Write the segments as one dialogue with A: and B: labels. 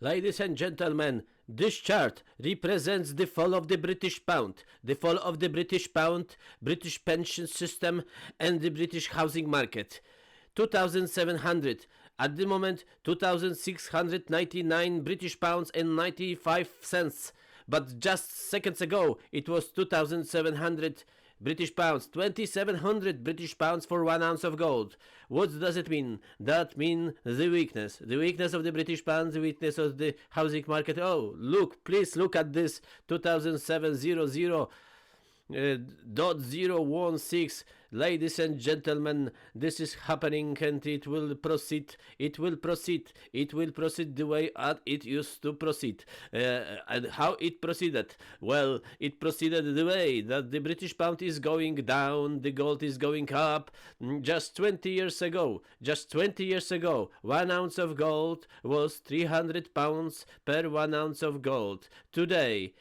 A: Ladies and gentlemen, this chart represents the fall of the British pound, the fall of the British pound, British pension system, and the British housing market. 2,700. At the moment, 2,699 British pounds and 95 cents. But just seconds ago, it was 2,700 British pounds, 2,700 British pounds for 1 ounce of gold. What does it mean? That means the weakness of the British pound, the weakness of the housing market. Oh, look, please look at this 2,700. .016. Ladies and gentlemen, this is happening and it will proceed the way it used to proceed. And how it proceeded? Well, it proceeded the way that the British pound is going down, the gold is going up. Just 20 years ago, 1 ounce of gold was 300 pounds per 1 ounce of gold. Today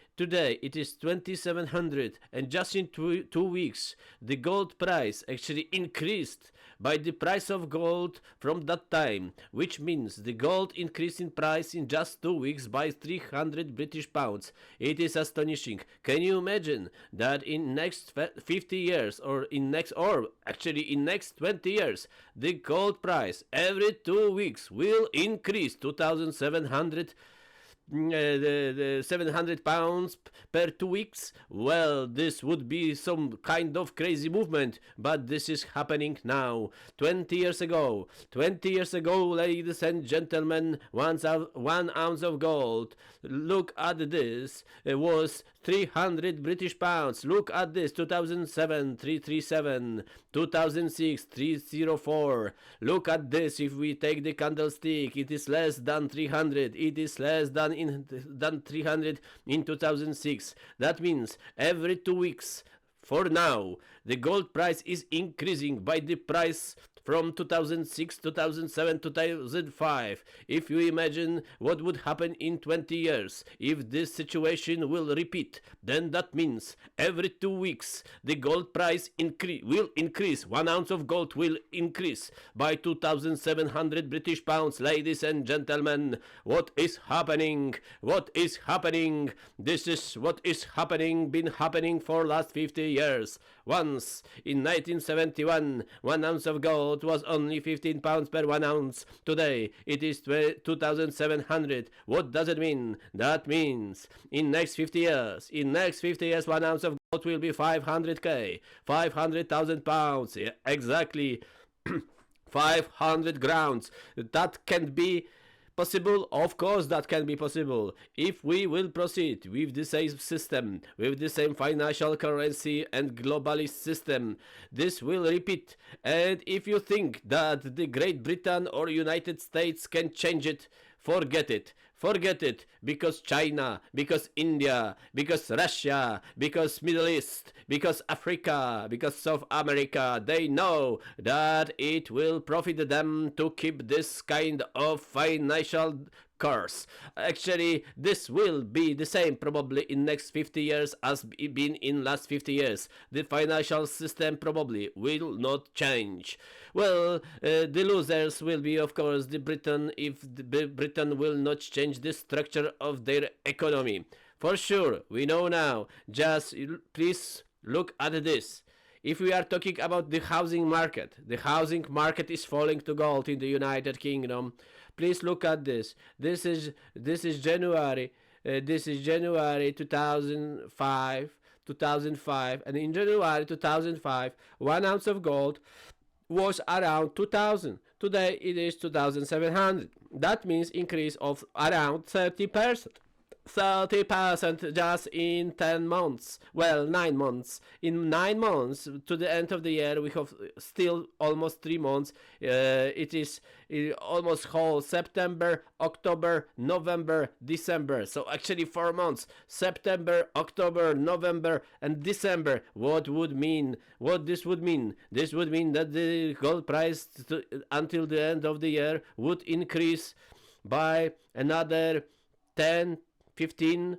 A: it is 2,700, and just in 2 weeks the gold price actually increased by the price of gold from that time, which means the gold increased in price in just 2 weeks by 300 British pounds. It is astonishing. Can you imagine that in next 50 years or in next 20 years the gold price every 2 weeks will increase 2,700 700 pounds per 2 weeks? Well, this would be some kind of crazy movement, but this is happening now. 20 years ago, ladies and gentlemen, 1 ounce of gold, look at this, it was 300 British pounds. Look at this, 2007, 337, 2006, 304. Look at this, if we take the candlestick, it is less than 300. It is less than 300 in 2006. That means every 2 weeks, for now, the gold price is increasing by the price from 2006, 2007, 2005. If you imagine what would happen in 20 years if this situation will repeat, then that means every 2 weeks the gold price will increase. 1 ounce of gold will increase by 2,700 British pounds. Ladies and gentlemen, what is happening? This is what is been happening for last 50 years. Once in 1971, 1 ounce of gold was only 15 pounds per 1 ounce. Today it is 2,700. What does it mean? That means in next 50 years, 1 ounce of gold will be 500k, 500,000 pounds. Yeah, exactly. 500 grams. That can be possible. Of course that can be possible if we will proceed with the same system, with the same financial currency and globalist system. This will repeat, and if you think that the Great Britain or United States can change it, forget it, because China, because India, because Russia, because Middle East, because Africa, because South America, they know that it will profit them to keep this kind of financial curse. Actually, this will be the same probably in next 50 years as it been in last 50 years. The financial system probably will not change. Well, the losers will be, of course, the Britain, if Britain will not change the structure of their economy. For sure, we know now. Just please look at this. If we are talking about the housing market is falling to gold in the United Kingdom. Please look at this. This is January. This is January 2005, and in January 2005, 1 ounce of gold was around 2,000. Today it is 2,700. That means increase of around 30%. 30% just in 10 months. Well, 9 months. In 9 months to the end of the year, we have still almost 3 months. It is almost whole September, October, November, December. So actually 4 months. September, October, November, and December. What this would mean? This would mean that the gold price until the end of the year would increase by another 10-15%.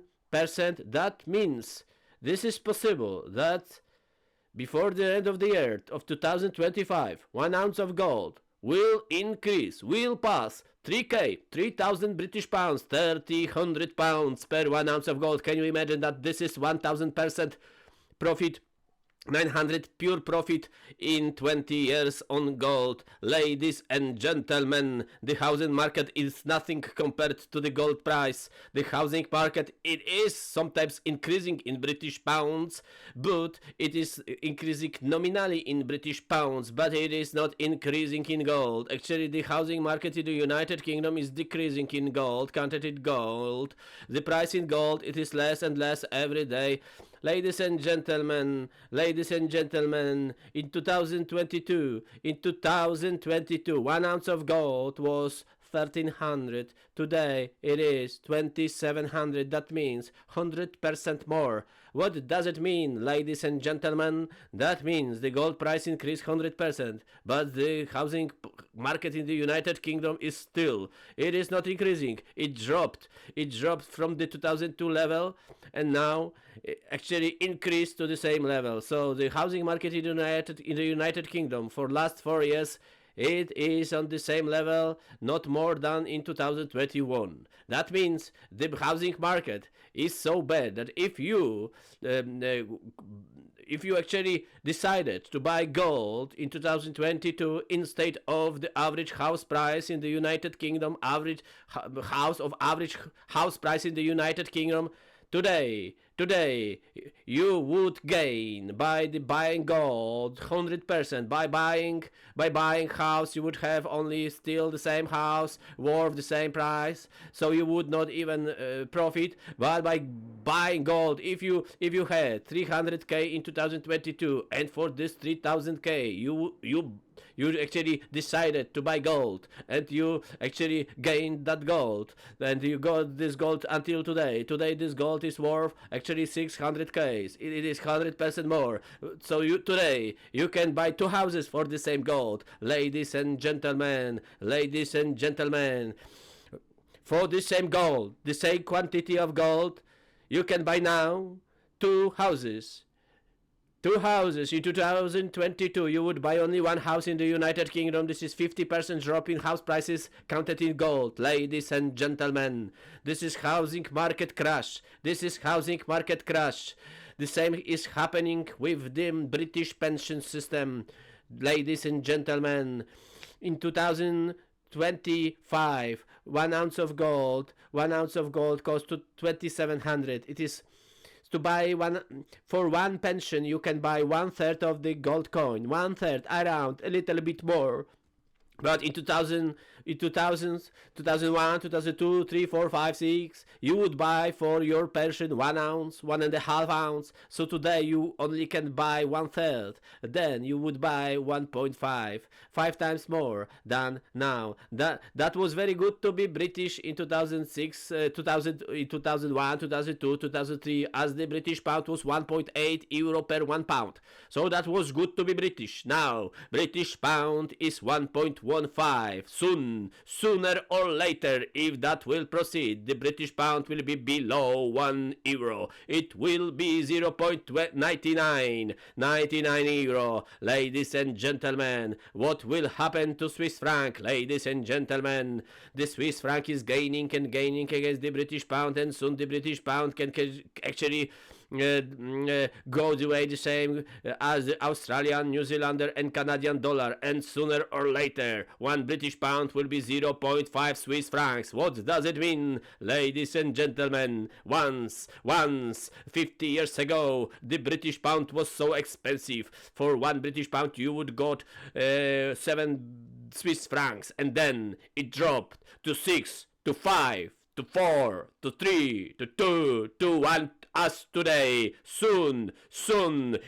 A: That means this is possible that before the end of the year of 2025, 1 ounce of gold will increase, will pass 3K, 3,000 British pounds, 3,000 pounds per 1 ounce of gold. Can you imagine that this is 1,000% profit? 900 pure profit in 20 years on gold. Ladies and gentlemen, the housing market is nothing compared to the gold price. The housing market, it is sometimes increasing in British pounds, but it is increasing nominally in British pounds, but it is not increasing in gold. Actually, the housing market in the United Kingdom is decreasing in gold, counted gold. The price in gold, it is less and less every day. Ladies and gentlemen, in 2022, 1 ounce of gold was 1300. Today it is 2700. That means 100% more. What does it mean, ladies and gentlemen? That means the gold price increased 100%, but the housing market in the United Kingdom is still, it is not increasing. It dropped. It dropped from the 2002 level and now actually increased to the same level. So the housing market in the United Kingdom for last 4 years, it is on the same level, not more than in 2021. That means the housing market is so bad that if you actually decided to buy gold in 2022 instead of the average house price in the United Kingdom, average house price in the United Kingdom, today you would gain by the buying gold 100%. By buying house, you would have only still the same house worth the same price, so you would not even profit. But by buying gold, if you had 300k in 2022, and for this 3000k you actually decided to buy gold and you actually gained that gold and you got this gold until today. Today this gold is worth actually 600k. It is 100% more. So today you can buy 2 houses for the same gold. Ladies and gentlemen, for the same gold, the same quantity of gold, you can buy now 2 houses. 2 houses in 2022. You would buy only 1 house in the United Kingdom. This is 50% drop in house prices counted in gold. Ladies and gentlemen, this is housing market crash. The same is happening with the British pension system. Ladies and gentlemen, in 2025, 1 ounce of gold cost to 2,700. It is to buy for one pension. You can buy 1/3 of the gold coin, 1/3, around a little bit more. But in 2001, 2002, 3, 4, 5, 6, you would buy for your pension 1 ounce, 1.5 ounce. So today you only can buy 1/3. Then you would buy 1.5, 5 times more than now. That was very good to be British in 2006, 2001, 2002, 2003, as the British pound was 1.8 euro per 1 pound. So that was good to be British. Now British pound is 1.15. Sooner or later, if that will proceed, the British pound will be below 1 euro. It will be 0.99 euro. Ladies and gentlemen, what will happen to Swiss franc? Ladies and gentlemen, the Swiss franc is gaining and gaining against the British pound, and soon the British pound can actually go the way the same as the Australian, New Zealander and Canadian dollar, and sooner or later 1 British pound will be 0.5 Swiss francs. What does it mean, ladies and gentlemen? Once 50 years ago, the British pound was so expensive. For 1 British pound you would got 7 Swiss francs, and then it dropped to 6, to 5, to 4, to 3, to 2, to 1. As today, soon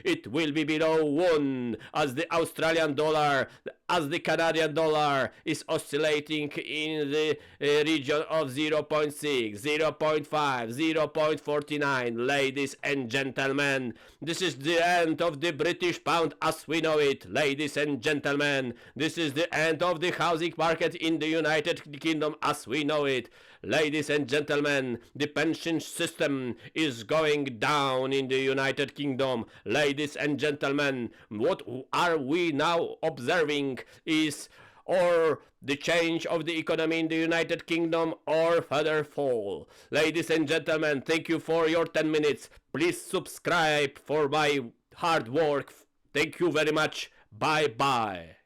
A: it will be below 1, as the Australian dollar, as the Canadian dollar is oscillating in the region of 0.6, 0.5, 0.49. Ladies and gentlemen, this is the end of the British pound as we know it. Ladies and gentlemen, this is the end of the housing market in the United Kingdom as we know it. Ladies and gentlemen, the pension system is going down in the United Kingdom. Ladies and gentlemen, what are we now observing is or the change of the economy in the United Kingdom or further fall. Ladies and gentlemen, thank you for your 10 minutes. Please subscribe for my hard work. Thank you very much. Bye bye.